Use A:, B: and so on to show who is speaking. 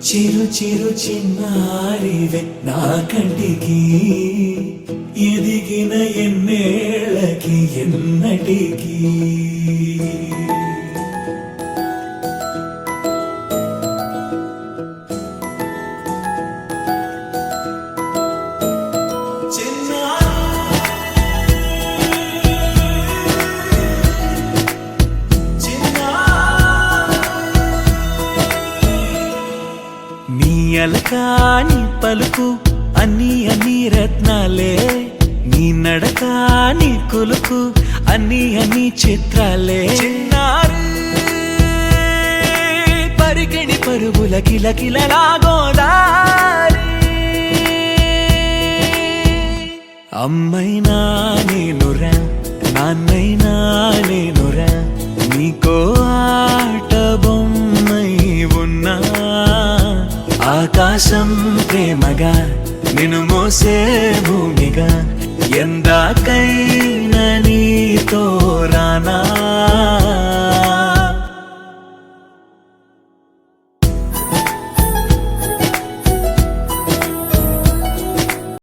A: చిరు చిరు చిన్నారివే నా కంటికి ఎదిగిన ఎన్నేళ్ళకి ఎన్నటికి అలకాని పలుకు అన్ని రత్నాలే నీ నడకాని కొలుకు అన్ని చిత్రాలే పరికిణి పరుగుల కిలకిలలాగోదారి అమ్మైనా నేనురా నాన్నైనా నేనురా నీకో ఆట బొమ్మై ఉన్నా ఆకాశం ప్రేమగా నిన్ను మోసే భూమిగా ఎందాకైనా నీతో